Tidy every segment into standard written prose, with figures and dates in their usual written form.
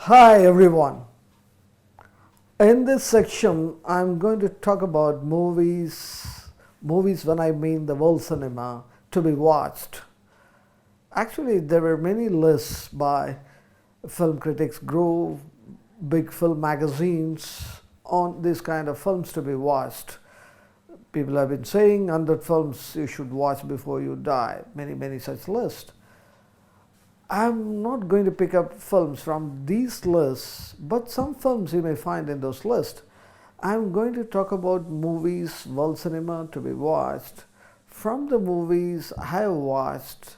Hi everyone. In this section, I'm going to talk about movies when I mean the world cinema to be watched. Actually, there were many lists by film critics, Grove, big film magazines on these kind of films to be watched. People have been saying 100 films you should watch before you die, many such lists. I'm not going to pick up films from these lists, but some films you may find in those lists. I'm going to talk about movies, world cinema to be watched. From the movies I have watched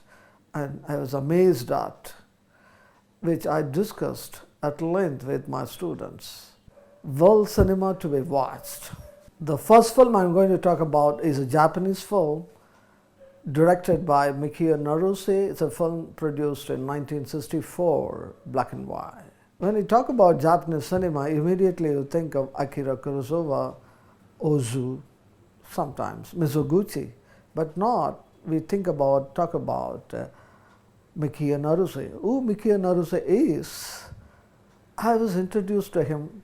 and I was amazed at, which I discussed at length with my students. World cinema to be watched. The first film I'm going to talk about is a Japanese film directed by Mikio Naruse. It's a film produced in 1964, black and white. When you talk about Japanese cinema, immediately you think of Akira Kurosawa, Ozu, sometimes Mizoguchi, but not. We talk about Mikio Naruse. Who Mikio Naruse is? I was introduced to him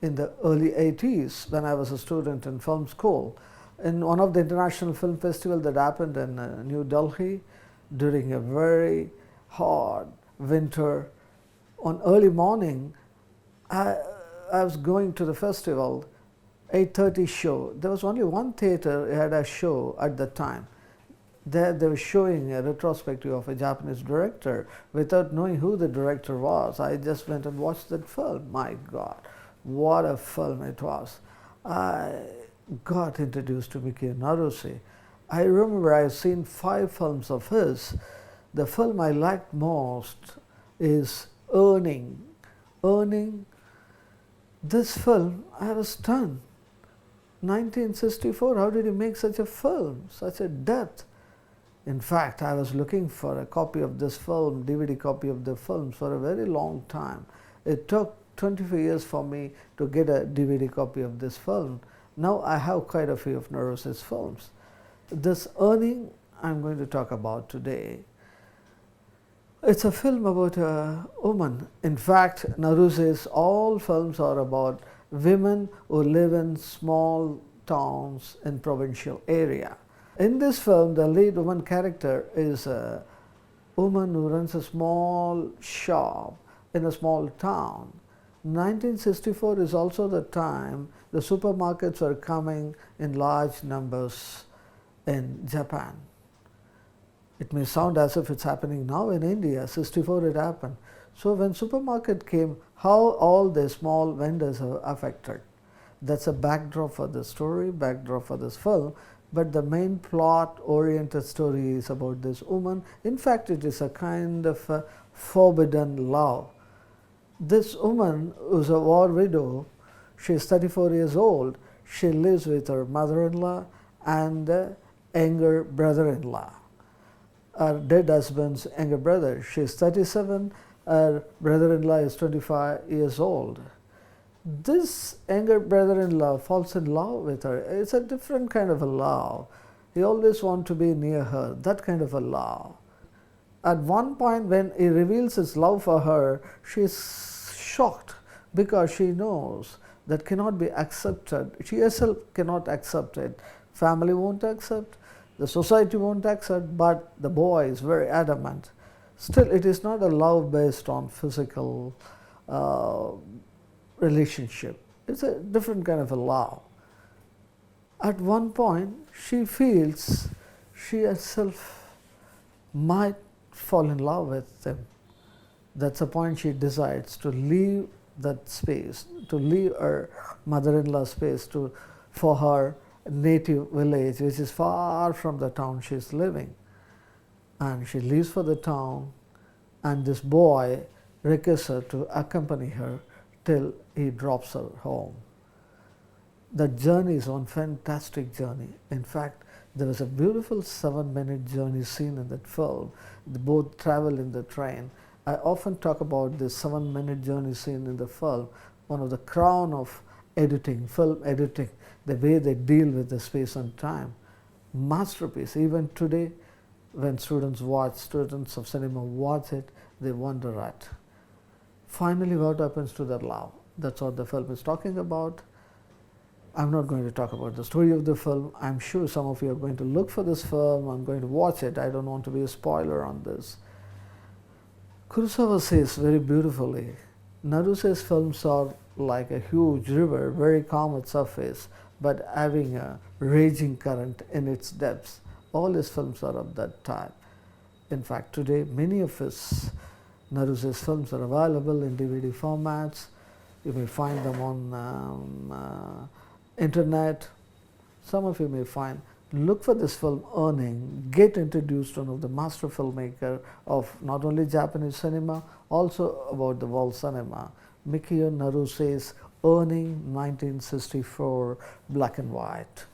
in the early 80s when I was a student in film school. In one of the international film festivals that happened in New Delhi during a very hot winter, on early morning, I was going to the festival, 8:30 show. There was only one theater that had a show at the time. There they were showing a retrospective of a Japanese director without knowing who the director was. I just went and watched that film. My God, what a film it was. I got introduced to Mikio Naruse. I remember I've seen 5 films of his. The film I liked most is Earning. Earning. This film, I was stunned. 1964, how did he make such a film, such a depth? In fact, I was looking for a copy of this film, DVD copy of the film, for a very long time. It took 25 years for me to get a DVD copy of this film. Now I have quite a few of Naruse's films. This Earning I'm going to talk about today. It's a film about a woman. In fact, Naruse's all films are about women who live in small towns in provincial area. In this film, the lead woman character is a woman who runs a small shop in a small town. 1964 is also the time the supermarkets were coming in large numbers in Japan. It may sound as if it's happening now in India. 64 it happened. So when supermarket came, how all the small vendors are affected. That's a backdrop for the story, backdrop for this film. But the main plot-oriented story is about this woman. In fact, it is a kind of a forbidden love. This woman who's a war widow, she's 34 years old. She lives with her mother-in-law and a younger brother-in-law, her dead husband's younger brother. She's 37, her brother-in-law is 25 years old. This younger brother-in-law falls in love with her. It's a different kind of a love. He always wants to be near her, that kind of a love. At one point when he reveals his love for her, she's shocked because she knows that cannot be accepted. She herself cannot accept it. Family won't accept, the society won't accept, but the boy is very adamant. Still, it is not a love based on physical relationship. It's a different kind of a love. At one point, she feels she herself might fall in love with him. That's the point she decides to leave that space, to leave her mother-in-law space for her native village, which is far from the town she is living. And she leaves for the town, and this boy requests her to accompany her till he drops her home. The journey is one fantastic journey. In fact, there was a beautiful 7-minute journey scene in that film. They both travel in the train. I often talk about this 7-minute journey scene in the film, one of the crown of editing, film editing, the way they deal with the space and time. Masterpiece. Even today, when students of cinema watch it, they wonder at. Finally, what happens to their love? That's what the film is talking about. I'm not going to talk about the story of the film. I'm sure some of you are going to look for this film. I'm going to watch it. I don't want to be a spoiler on this. Kurosawa says very beautifully, Naruse's films are like a huge river, very calm at surface, but having a raging current in its depths. All his films are of that type. In fact, today many of his Naruse's films are available in DVD formats. You may find them on internet. Some of you may find. Look for this film, Earning. Get introduced to one of the master filmmaker of not only Japanese cinema, also about the world cinema. Mikio Naruse's Earning, 1964, black and white.